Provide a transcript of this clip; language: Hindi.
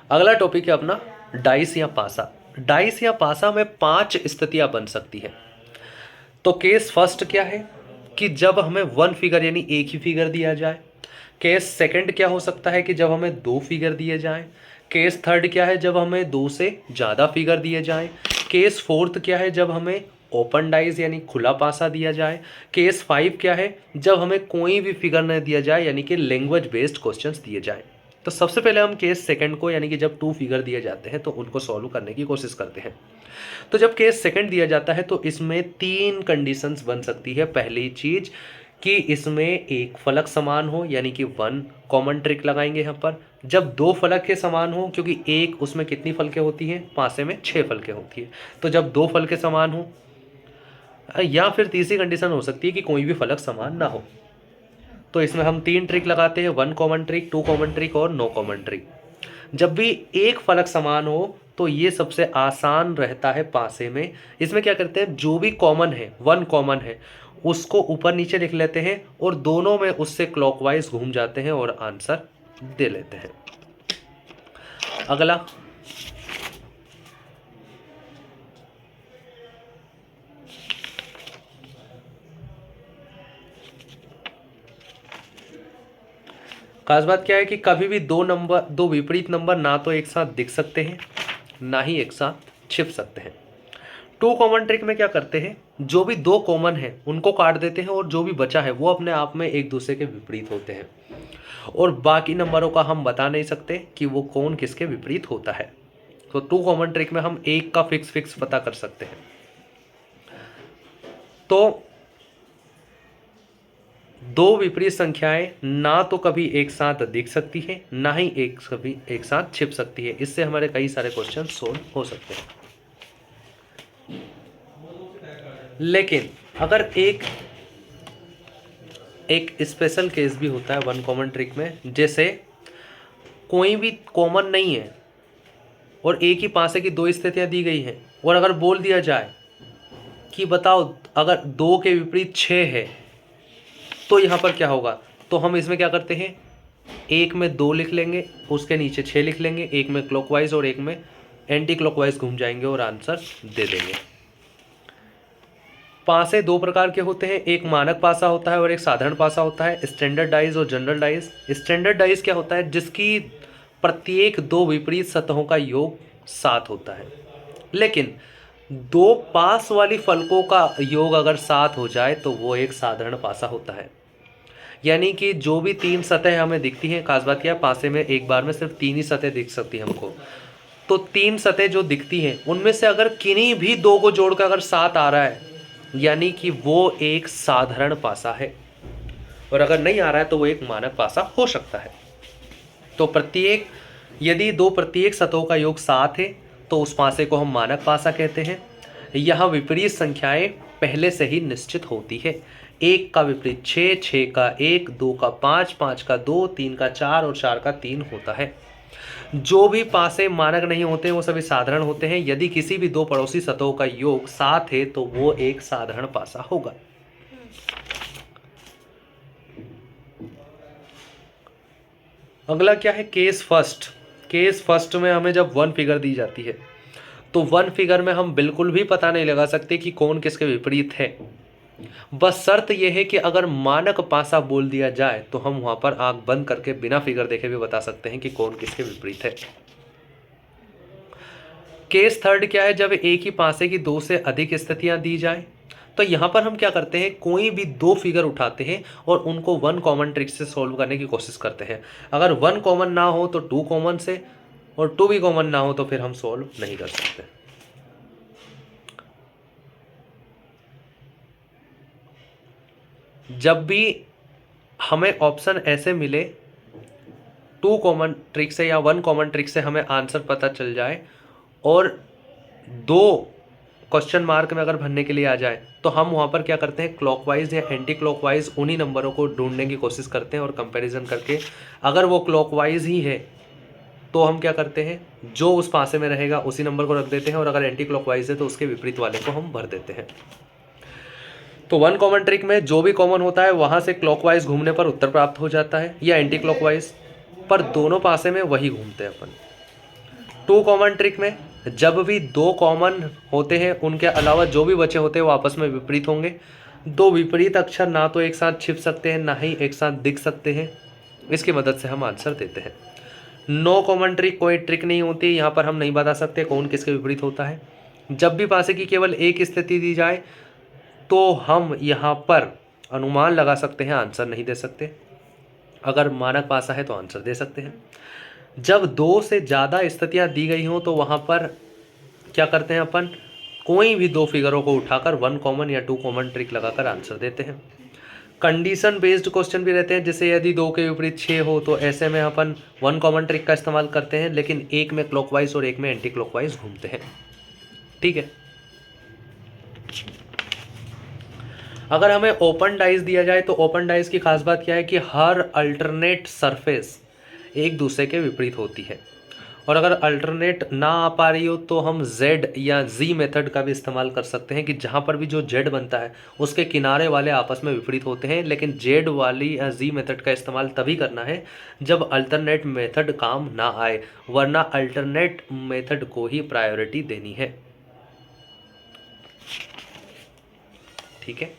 अगला टॉपिक है अपना डाइस या पासा। डाइस या पासा में 5 स्थितियां बन सकती है। तो केस फर्स्ट क्या है कि जब हमें वन फिगर यानी एक ही फिगर दिया जाए। केस सेकंड क्या हो सकता है कि जब हमें दो फिगर दिए जाएं। केस थर्ड क्या है जब हमें दो से ज़्यादा फिगर दिए जाएं। केस फोर्थ क्या है जब हमें ओपन डाइज यानी खुला पासा दिया जाए। केस फाइव क्या है जब हमें कोई भी फिगर न दिया जाए यानी कि लैंग्वेज बेस्ड क्वेश्चंस दिए जाएं। तो सबसे पहले हम केस सेकंड को यानी कि जब टू फिगर दिए जाते हैं तो उनको सॉल्व करने की कोशिश करते हैं। तो जब केस सेकंड दिया जाता है तो इसमें 3 कंडीशंस बन सकती है। पहली चीज कि इसमें एक फलक समान हो यानी कि वन कॉमन ट्रिक लगाएंगे यहाँ पर। जब दो फलक के समान हो, क्योंकि एक उसमें कितनी फलकें होती हैं, पासे में 6 फलकें होती है, तो जब दो फलकें समान हो, या फिर तीसरी कंडीशन हो सकती है कि कोई भी फलक समान ना हो। तो इसमें हम 3 ट्रिक लगाते हैं, one common trick, two common trick और नो कॉमन ट्रिक। जब भी एक फलक समान हो तो ये सबसे आसान रहता है पासे में। इसमें क्या करते हैं, जो भी कॉमन है, वन कॉमन है, उसको ऊपर नीचे लिख लेते हैं और दोनों में उससे क्लॉकवाइज घूम जाते हैं और आंसर दे लेते हैं। अगला खास बात क्या है कि कभी भी दो विपरीत नंबर ना तो एक साथ दिख सकते हैं ना ही एक साथ छिप सकते हैं। टू कॉमन ट्रिक में क्या करते हैं, जो भी दो कॉमन है उनको काट देते हैं और जो भी बचा है वो अपने आप में एक दूसरे के विपरीत होते हैं और बाकी नंबरों का हम बता नहीं सकते कि वो कौन किसके विपरीत होता है। तो टू कॉमन ट्रिक में हम एक का फिक्स पता कर सकते हैं। तो दो विपरीत संख्याएं ना तो कभी एक साथ दिख सकती है ना ही कभी एक साथ छिप सकती है। इससे हमारे कई सारे क्वेश्चन सोल्व हो सकते हैं। लेकिन अगर एक स्पेशल केस भी होता है वन कॉमन ट्रिक में, जैसे कोई भी कॉमन नहीं है और एक ही पासे की दो स्थितियां दी गई हैं और अगर बोल दिया जाए कि बताओ अगर दो के विपरीत 6 है तो यहाँ पर क्या होगा, तो हम इसमें क्या करते हैं, एक में 2 लिख लेंगे, उसके नीचे 6 लिख लेंगे, एक में क्लॉकवाइज और एक में एंटी क्लॉकवाइज घूम जाएंगे और आंसर दे देंगे। पासे दो प्रकार के होते हैं, एक मानक पासा होता है और एक साधारण पासा होता है, स्टैंडर्ड डाइज और जनरल डाइज। स्टैंडर्ड डाइज क्या होता है, जिसकी प्रत्येक दो विपरीत सतहों का योग 7 होता है। लेकिन दो पास वाली फलकों का योग अगर 7 हो जाए तो वो एक साधारण पासा होता है। यानी कि जो भी 3 सतह हमें दिखती हैं, खास बात क्या है पासे में एक बार में सिर्फ 3 ही सतह दिख सकती है हमको, तो 3 सतह जो दिखती हैं उनमें से अगर किन्हीं भी दो को जोड़कर अगर 7 आ रहा है यानी कि वो एक साधारण पासा है, और अगर नहीं आ रहा है तो वो एक मानक पासा हो सकता है। तो यदि दो प्रत्येक सतहों का योग 7 है तो उस पासे को हम मानक पासा कहते हैं। यहाँ विपरीत संख्याएं पहले से ही निश्चित होती है, 1 का विपरीत 6, 6 का 1, 2 का 5, 5 का 2, 3 का 4 और 4 का 3 होता है। जो भी पासे मानक नहीं होते वो सभी साधारण होते हैं। यदि किसी भी दो पड़ोसी सतहों का योग 7 है तो वो एक साधारण पासा होगा। अगला क्या है, केस फर्स्ट। केस फर्स्ट में हमें जब वन फिगर दी जाती है तो वन फिगर में हम बिल्कुल भी पता नहीं लगा सकते कि कौन किसके विपरीत है। बस शर्त यह है कि अगर मानक पासा बोल दिया जाए तो हम वहां पर आंख बंद करके बिना फिगर देखे भी बता सकते हैं कि कौन किसके विपरीत है। केस थर्ड क्या है, जब एक ही पासे की दो से अधिक स्थितियां दी जाए तो यहां पर हम क्या करते हैं, कोई भी दो फिगर उठाते हैं और उनको वन कॉमन ट्रिक से सॉल्व करने की कोशिश करते हैं। अगर वन कॉमन ना हो तो टू कॉमन से, और टू भी कॉमन ना हो तो फिर हम सॉल्व नहीं कर सकते। जब भी हमें ऑप्शन ऐसे मिले टू कॉमन ट्रिक से या वन कॉमन ट्रिक से हमें आंसर पता चल जाए और दो क्वेश्चन मार्क में अगर भरने के लिए आ जाए तो हम वहाँ पर क्या करते हैं, क्लॉकवाइज या एंटी क्लॉकवाइज उन्हीं नंबरों को ढूंढने की कोशिश करते हैं और कंपैरिजन करके अगर वो क्लॉकवाइज ही है तो हम क्या करते हैं, जो उस पासे में रहेगा उसी नंबर को रख देते हैं, और अगर एंटी क्लॉकवाइज है तो उसके विपरीत वाले को हम भर देते हैं। तो वन कॉमन ट्रिक में जो भी कॉमन होता है वहाँ से क्लॉकवाइज घूमने पर उत्तर प्राप्त हो जाता है या एंटी क्लॉकवाइज, पर दोनों पासे में वही घूमते हैं अपन। टू कॉमन ट्रिक में जब भी दो कॉमन होते हैं उनके अलावा जो भी बचे होते हैं वो आपस में विपरीत होंगे। दो विपरीत अक्षर ना तो एक साथ छिप सकते हैं ना ही एक साथ दिख सकते हैं। इसकी मदद से हम आंसर देते हैं। नो कॉमन ट्रिक कोई ट्रिक नहीं होती, यहाँ पर हम नहीं बता सकते कौन किसके विपरीत होता है। जब भी पासे की केवल एक स्थिति दी जाए तो हम यहाँ पर अनुमान लगा सकते हैं, आंसर नहीं दे सकते। अगर मानक पासा है तो आंसर दे सकते हैं। जब दो से ज़्यादा स्थितियाँ दी गई हों तो वहाँ पर क्या करते हैं अपन, कोई भी दो फिगरों को उठाकर वन कॉमन या टू कॉमन ट्रिक लगाकर आंसर देते हैं। कंडीशन बेस्ड क्वेश्चन भी रहते हैं, जैसे यदि दो के विपरीत 6 हो तो ऐसे में अपन वन कॉमन ट्रिक का इस्तेमाल करते हैं, लेकिन एक में क्लॉकवाइज और एक में एंटी क्लॉकवाइज घूमते हैं। ठीक है। अगर हमें ओपन डाइस दिया जाए तो ओपन डाइस की खास बात क्या है कि हर अल्टरनेट सरफेस एक दूसरे के विपरीत होती है। और अगर अल्टरनेट ना आ पा रही हो तो हम Z या Z मेथड का भी इस्तेमाल कर सकते हैं, कि जहाँ पर भी जो Z बनता है उसके किनारे वाले आपस में विपरीत होते हैं। लेकिन Z वाली या Z मेथड का इस्तेमाल तभी करना है जब अल्टरनेट मेथड काम ना आए, वरना अल्टरनेट मेथड को ही प्रायोरिटी देनी है। ठीक है।